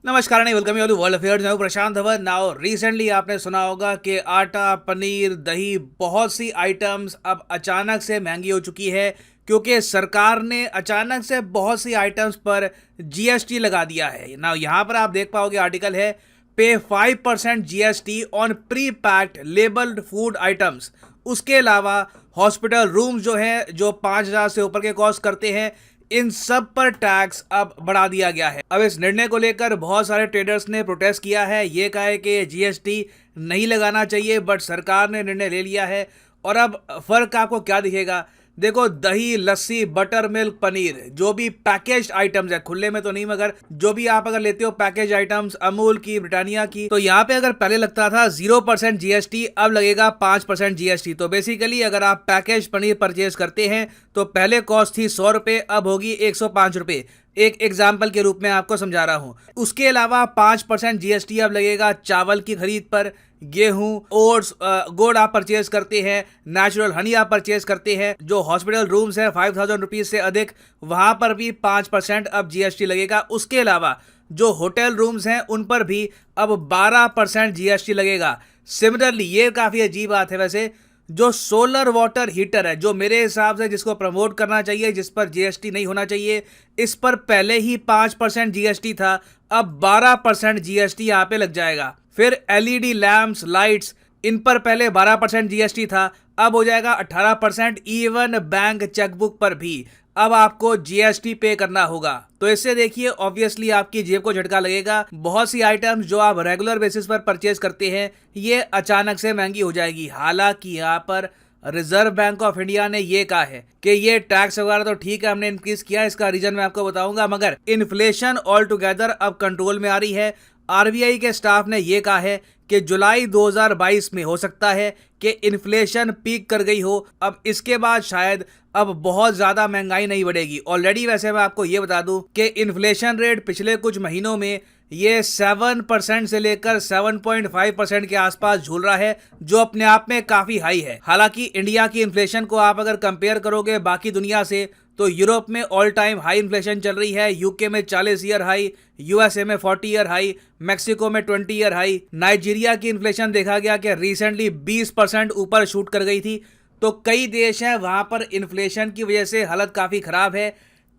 नमस्कार नहीं welcome you to world affairs. मैं हूं प्रशांत धवन। नाउ रिसेंटली आपने सुना होगा कि आटा, पनीर, दही, बहुत सी आइटम्स अब अचानक से महंगी हो चुकी है क्योंकि सरकार ने अचानक से बहुत सी आइटम्स पर जीएसटी लगा दिया है। नाउ यहाँ पर आप देख पाओगे आर्टिकल है पे 5% GST on pre packed labelled food items. उसके अलावा हॉस्पिटल रूम्स जो है जो 5,000 से ऊपर के कॉस्ट करते हैं, इन सब पर टैक्स अब बढ़ा दिया गया है। अब इस निर्णय को लेकर बहुत सारे ट्रेडर्स ने प्रोटेस्ट किया है। ये कहा है कि जीएसटी नहीं लगाना चाहिए, बट सरकार ने निर्णय ले लिया है। और अब फर्क आपको क्या दिखेगा, देखो दही, लस्सी, बटर मिल्क, पनीर, जो भी पैकेज आइटम्स है, खुले में तो नहीं मगर जो भी आप अगर लेते हो पैकेज आइटम्स अमूल की, ब्रिटानिया की, तो यहाँ पे अगर पहले लगता था 0% जीएसटी, अब लगेगा 5% जीएसटी। तो बेसिकली अगर आप पैकेज पनीर परचेज करते हैं तो पहले कॉस्ट थी 100 रुपए, अब होगी 105 रुपए। एक एग्जाम्पल के रूप में आपको समझा रहा हूं। उसके अलावा 5% जीएसटी अब लगेगा चावल की खरीद पर, गेहूं, ओट्स, गुड़ आप परचेज करते हैं, नेचुरल हनी आप परचेज करते हैं। जो हॉस्पिटल रूम्स है 5,000 रुपीज से अधिक, वहां पर भी 5% अब जीएसटी लगेगा। उसके अलावा जो होटल रूम्स हैं उन पर भी अब 12% जीएसटी लगेगा। सिमिलरली ये काफी अजीब बात है वैसे, जो सोलर वाटर हीटर है, जो मेरे हिसाब से जिसको प्रमोट करना चाहिए, जिस पर जीएसटी नहीं होना चाहिए, इस पर पहले ही 5% जीएसटी था, अब 12% जीएसटी यहाँ पे लग जाएगा। फिर एलईडी लैम्प्स, लाइट्स, इन पर पहले 12% जीएसटी था, अब हो जाएगा 18%। इवन बैंक चेकबुक पर भी अब आपको जीएसटी पे करना होगा। तो इससे देखिए ऑब्वियसली आपकी जेब को झटका लगेगा। बहुत सी आइटम्स जो आप रेगुलर बेसिस पर परचेज करते हैं ये अचानक से महंगी हो जाएगी। हालांकि यहाँ पर रिजर्व बैंक ऑफ इंडिया ने ये कहा है कि ये टैक्स वगैरह तो ठीक है, हमने इंक्रीज किया, इसका रीजन मैं आपको बताऊंगा, मगर इन्फ्लेशन ऑल टुगेदर अब कंट्रोल में आ रही है। आरबीआई के स्टाफ ने यह कहा है कि जुलाई 2022 में हो सकता है कि इन्फ्लेशन पीक कर गई हो। अब इसके बाद शायद अब बहुत ज्यादा महंगाई नहीं बढ़ेगी। ऑलरेडी वैसे मैं आपको यह बता दूं कि इन्फ्लेशन रेट पिछले कुछ महीनों में ये 7% से लेकर 7.5% के आसपास झूल रहा है, जो अपने आप में काफी हाई है। हालांकि इंडिया की इन्फ्लेशन को आप अगर कंपेयर करोगे बाकी दुनिया से, तो यूरोप में ऑल टाइम हाई इन्फ्लेशन चल रही है, यूके में 40 ईयर हाई, यूएसए में 40 ईयर हाई, मैक्सिको में 20 ईयर हाई। नाइजीरिया की इन्फ्लेशन देखा गया कि रिसेंटली 20% ऊपर शूट कर गई थी। तो कई देश हैं वहां पर इन्फ्लेशन की वजह से हालत काफी खराब है।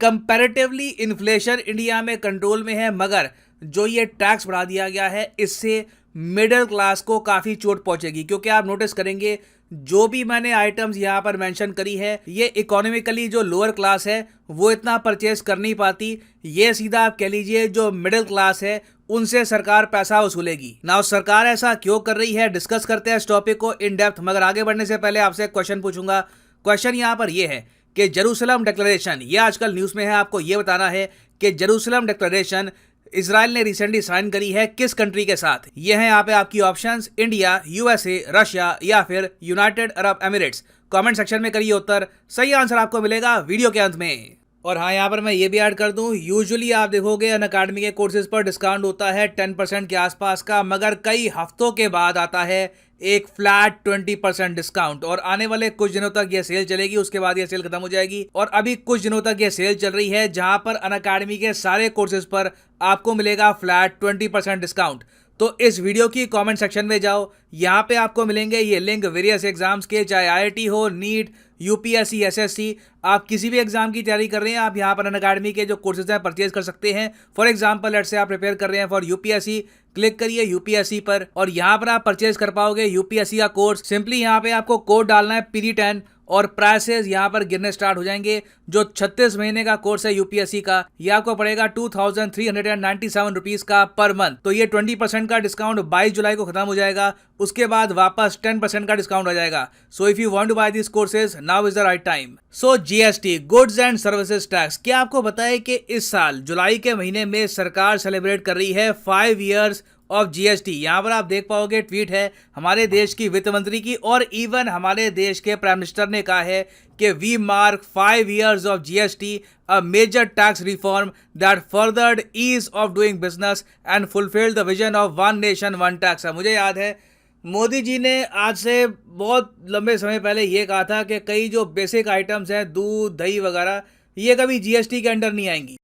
कंपैरेटिवली इन्फ्लेशन इंडिया में कंट्रोल में है, मगर जो ये टैक्स बढ़ा दिया गया है इससे मिडिल क्लास को काफी चोट पहुंचेगी। क्योंकि आप नोटिस करेंगे जो भी मैंने आइटम्स यहाँ पर मेंशन करी है, ये इकोनॉमिकली जो लोअर क्लास है वो इतना परचेस कर नहीं पाती। ये सीधा आप कह लीजिए जो मिडिल क्लास है उनसे सरकार पैसा वसूलेगी। नाउ सरकार ऐसा क्यों कर रही है, डिस्कस करते हैं इस टॉपिक को इन डेप्थ। मगर आगे बढ़ने से पहले आपसे एक क्वेश्चन पूछूंगा। क्वेश्चन यहाँ पर यह है कि जेरूसलम डिक्लेरेशन, ये आजकल न्यूज में है, आपको यह बताना है कि जेरूसलम डिक्लेरेशन इजराइल ने रिसेंटली साइन करी है किस कंट्री के साथ। ये है यहाँ पे आपकी ऑप्शंस, इंडिया, यूएसए, रशिया या फिर United Arab Emirates. Comment section में करिए उत्तर, सही आंसर आपको मिलेगा वीडियो के अंत में। और हाँ, यहाँ पर मैं ये भी ऐड कर दूं, यूजुअली आप देखोगे अनअकैडमी के कोर्सेज पर डिस्काउंट होता है 10% के आसपास का, मगर कई हफ्तों के बाद आता है एक फ्लैट 20% डिस्काउंट। और आने वाले कुछ दिनों तक ये सेल चलेगी, उसके बाद ये सेल खत्म हो जाएगी। और अभी कुछ दिनों तक ये सेल चल रही है जहां पर अनअकैडमी के सारे कोर्सेज पर आपको मिलेगा फ्लैट 20% डिस्काउंट। तो इस वीडियो की कमेंट सेक्शन में जाओ, यहाँ पे आपको मिलेंगे ये लिंक वेरियस एग्जाम्स के, चाहे आईआईटी हो, नीट, यूपीएससी, एसएससी, आप किसी भी एग्जाम की तैयारी कर रहे हैं, आप यहाँ पर अनअकैडमी के जो कोर्सेज हैं परचेज कर सकते हैं। फॉर एग्जांपल लेट्स से आप प्रिपेयर कर रहे हैं फॉर यूपीएससी, क्लिक करिए यूपीएससी पर और यहाँ पर आप परचेज कर पाओगे यूपीएससी का कोर्स। सिंपली यहाँ पे आपको कोड डालना है PD10 और प्राइसेस यहाँ पर गिरने स्टार्ट हो जाएंगे। जो 36 महीने का कोर्स है यूपीएससी का, ये आपको पड़ेगा 2397 रुपीज का पर मंथ। तो ये 20% का डिस्काउंट 22 जुलाई को खत्म हो जाएगा, उसके बाद वापस 10% का डिस्काउंट आ जाएगा। So if you want to buy this courses, now is the right time. So GST, goods and services tax, क्या आपको पता है कि इस साल जुलाई के महीने में सरकार सेलिब्रेट कर रही है 5 ईयर्स ऑफ जीएसटी। यहाँ पर आप देख पाओगे ट्वीट है हमारे देश की वित्त मंत्री की, और इवन हमारे देश के प्राइम मिनिस्टर ने कहा है कि we mark 5 years of GST, a major tax reform that furthered ease of doing business and fulfilled the vision of one nation one tax. मुझे याद है मोदी जी ने आज से बहुत लंबे समय पहले ये कहा था कि कई जो बेसिक आइटम्स हैं, दूध, दही वगैरह, ये कभी जीएसटी के अंडर नहीं आएंगी।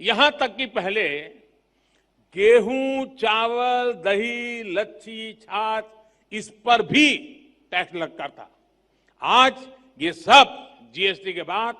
यहां तक कि पहले गेहूं, चावल, दही, लच्छी, छाछ, इस पर भी टैक्स लगता था। आज ये सब जीएसटी के बाद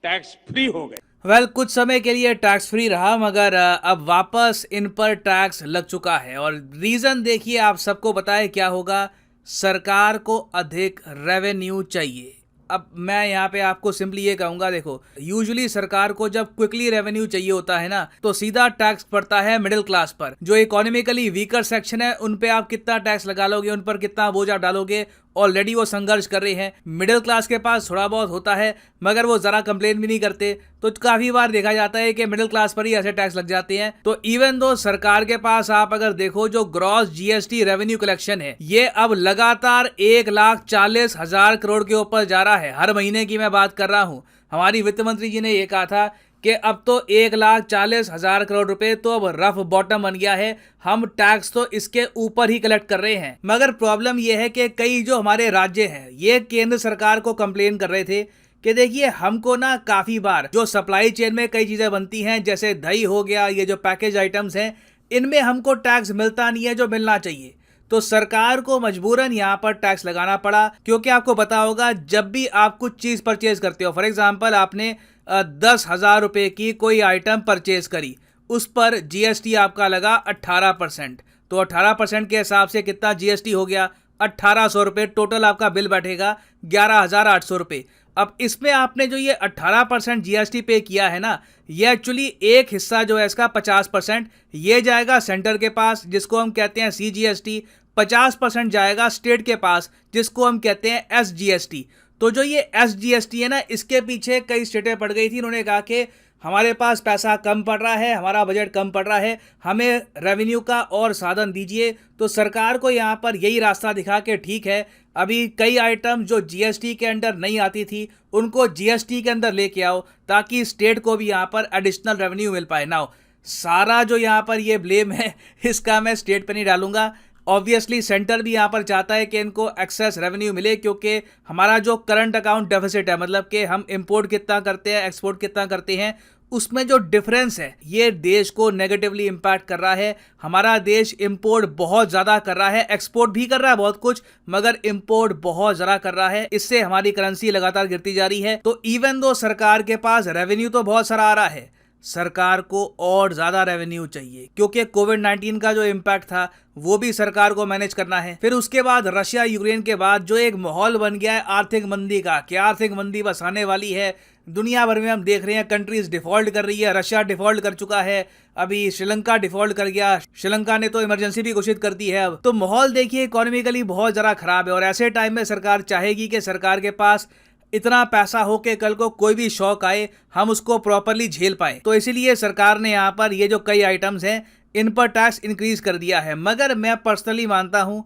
टैक्स फ्री हो गए। कुछ समय के लिए टैक्स फ्री रहा, मगर अब वापस इन पर टैक्स लग चुका है। और रीजन देखिए, आप सबको पता है क्या होगा। सरकार को अधिक रेवेन्यू चाहिए। अब मैं यहाँ पे आपको सिंपली ये कहूंगा, देखो, यूजुअली सरकार को जब क्विकली रेवेन्यू चाहिए होता है ना, तो सीधा टैक्स पड़ता है मिडिल क्लास पर। जो इकोनॉमिकली वीकर सेक्शन है, उन पे आप कितना टैक्स लगा लोगे, उन पर कितना बोझ आप डालोगे। ऑलरेडी वो संघर्ष कर रहे हैं। मिडिल क्लास के पास थोड़ा बहुत होता है, मगर वो जरा कंप्लेन भी नहीं करते। तो काफी बार देखा जाता है कि मिडिल क्लास पर ही ऐसे टैक्स लग जाते हैं। तो इवन दो सरकार के पास आप अगर देखो, जो ग्रॉस जीएसटी रेवेन्यू कलेक्शन है, ये अब लगातार 1,40,000 करोड़ के ऊपर जा रहा है। हर महीने की मैं बात कर रहा हूं। हमारी वित्त मंत्री जी ने ये कहा था कि अब तो 1,40,000 करोड़ रुपए तो अब रफ बॉटम बन गया है। हम टैक्स तो इसके ऊपर ही कलेक्ट कर रहे हैं। मगर प्रॉब्लम यह है कि कई जो हमारे राज्य हैं, ये केंद्र सरकार को कंप्लेन कर रहे थे कि देखिए, हमको ना काफी बार जो सप्लाई चेन में कई चीजें बनती हैं, जैसे दही हो गया, ये जो पैकेज आइटम्स हैं, इनमें हमको टैक्स मिलता नहीं है जो मिलना चाहिए। तो सरकार को मजबूरन यहाँ पर टैक्स लगाना पड़ा। क्योंकि आपको पता होगा, जब भी आप कुछ चीज परचेज करते हो, फॉर एग्जाम्पल आपने 10,000 रुपए की कोई आइटम परचेज करी, उस पर जीएसटी आपका लगा 18%। तो 18% के हिसाब से कितना जीएसटी हो गया? 1,800 रुपये। टोटल आपका बिल बैठेगा 11,800 रुपये। अब इसमें आपने जो ये 18% जीएसटी पे किया है ना, ये एक्चुअली एक हिस्सा जो है इसका 50% ये जाएगा सेंटर के पास, जिसको हम कहते हैं सीजीएसटी। 50% जाएगा स्टेट के पास, जिसको हम कहते हैं एसजीएसटी। तो जो ये एसजीएसटी है ना, इसके पीछे कई स्टेटें पड़ गई थी। उन्होंने कहा कि हमारे पास पैसा कम पड़ रहा है, हमारा बजट कम पड़ रहा है, हमें रेवेन्यू का और साधन दीजिए। तो सरकार को यहाँ पर यही रास्ता दिखा कि ठीक है, अभी कई आइटम जो जीएसटी के अंडर नहीं आती थी, उनको जीएसटी के अंदर लेके आओ, ताकि स्टेट को भी यहाँ पर एडिशनल रेवेन्यू मिल पाए। ना सारा जो यहाँ पर ये ब्लेम है, इसका मैं स्टेट पे नहीं डालूंगा। ऑब्वियसली सेंटर भी यहाँ पर चाहता है कि इनको एक्सेस रेवेन्यू मिले, क्योंकि हमारा जो करंट अकाउंट डेफिसिट है, मतलब कि हम इंपोर्ट कितना करते हैं, एक्सपोर्ट कितना करते हैं, उसमें जो डिफरेंस है, ये देश को नेगेटिवली इंपैक्ट कर रहा है। हमारा देश इंपोर्ट बहुत ज़्यादा कर रहा है, एक्सपोर्ट भी कर रहा है बहुत कुछ, मगर इंपोर्ट बहुत ज़्यादा कर रहा है। इससे हमारी करेंसी लगातार गिरती जा रही है। तो इवन दो सरकार के पास रेवेन्यू तो बहुत सारा आ रहा है, सरकार को और ज्यादा रेवेन्यू चाहिए, क्योंकि कोविड-19 का जो इम्पैक्ट था वो भी सरकार को मैनेज करना है। फिर उसके बाद रशिया यूक्रेन के बाद जो एक माहौल बन गया है आर्थिक मंदी का, कि आर्थिक मंदी बस आने वाली है। दुनिया भर में हम देख रहे हैं कंट्रीज डिफॉल्ट कर रही है। रशिया डिफॉल्ट कर चुका है, अभी श्रीलंका डिफॉल्ट कर गया, श्रीलंका ने तो इमरजेंसी भी घोषित कर दी है। अब तो माहौल देखिए इकोनॉमिकली बहुत ज्यादा खराब है। और ऐसे टाइम में सरकार चाहेगी कि सरकार के पास इतना पैसा हो कि कल को कोई भी शौक आए, हम उसको प्रॉपरली झेल पाए। तो इसीलिए सरकार ने यहाँ पर ये जो कई आइटम्स हैं, इन पर टैक्स इंक्रीज कर दिया है। मगर मैं पर्सनली मानता हूं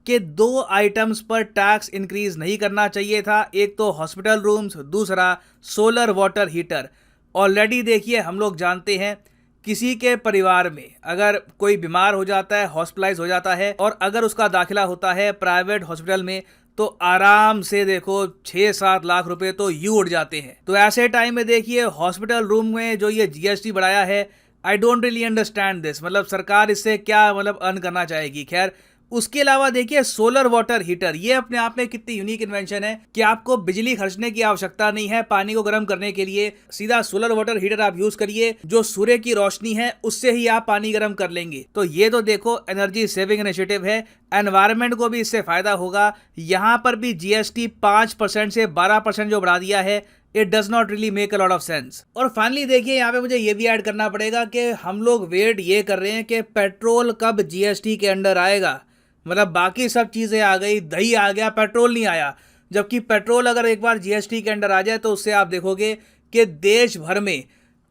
कि 2 आइटम्स पर टैक्स इंक्रीज नहीं करना चाहिए था। एक तो हॉस्पिटल रूम्स, दूसरा सोलर वाटर हीटर। ऑलरेडी देखिए, हम लोग जानते हैं, किसी के परिवार में अगर कोई बीमार हो जाता है, हॉस्पिटलाइज हो जाता है, और अगर उसका दाखिला होता है प्राइवेट हॉस्पिटल में, तो आराम से देखो 6-7 लाख रुपए तो यूं उड़ जाते हैं। तो ऐसे टाइम में देखिए, हॉस्पिटल रूम में जो ये जीएसटी बढ़ाया है, I don't really understand this. मतलब सरकार इससे क्या मतलब अर्न करना चाहेगी। खैर, उसके अलावा देखिए सोलर वाटर हीटर, ये अपने आप में कितनी यूनिक इन्वेंशन है कि आपको बिजली खर्चने की आवश्यकता नहीं है पानी को गर्म करने के लिए। सीधा सोलर वाटर हीटर आप यूज करिए, जो सूर्य की रोशनी है उससे ही आप पानी गर्म कर लेंगे। तो ये तो देखो एनर्जी सेविंग इनिशिएटिव है, एनवायरमेंट को भी इससे फायदा होगा। यहाँ पर भी जीएसटी 5% से 12% जो बढ़ा दिया है, it does not really make a lot of sense. और फाइनली देखिए, यहाँ पे मुझे ये भी ऐड करना पड़ेगा कि हम लोग वेट ये कर रहे हैं कि पेट्रोल कब जीएसटी के अंडर आएगा। मतलब बाकी सब चीज़ें आ गई, दही आ गया, पेट्रोल नहीं आया। जबकि पेट्रोल अगर एक बार जीएसटी के अंडर आ जाए, तो उससे आप देखोगे कि देश भर में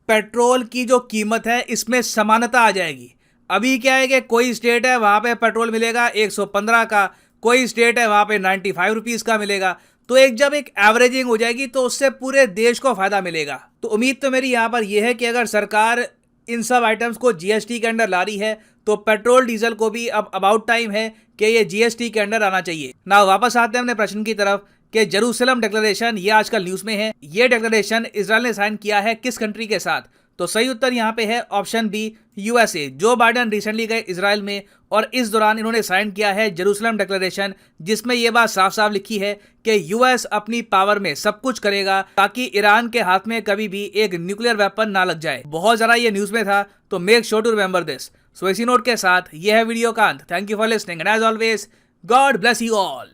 पेट्रोल की जो कीमत है, इसमें समानता आ जाएगी। अभी क्या है कि कोई स्टेट है वहाँ पे पेट्रोल मिलेगा 115 का, कोई स्टेट है वहाँ पे 95 रुपीज़ का मिलेगा। तो जब एक एवरेजिंग हो जाएगी, तो उससे पूरे देश को फायदा मिलेगा। तो उम्मीद तो मेरी यहाँ पर यह है कि अगर सरकार इन सब आइटम्स को जीएसटी के अंडर ला रही है, तो पेट्रोल डीजल को भी अब अबाउट टाइम है कि ये जीएसटी के अंडर आना चाहिए ना। वापस आते हैं अपने प्रश्न की तरफ कि जेरूसलम डिक्लेरेशन ये आजकल न्यूज में है। ये डिक्लेरेशन इजराइल ने साइन किया है किस कंट्री के साथ? तो सही उत्तर यहाँ पे है option B, USA. Joe Biden recently गए इजराइल में और इस दौरान इन्होंने साइन किया है जेरूसलम डिक्लेरेशन, जिसमें यह बात साफ साफ लिखी है कि यूएस अपनी पावर में सब कुछ करेगा ताकि ईरान के हाथ में कभी भी एक न्यूक्लियर वेपन ना लग जाए। बहुत ज्यादा ये न्यूज में था, तो make sure to remember this. So इसी नोट के साथ यह है वीडियो का अंत। Thank you for listening and as always God bless you all.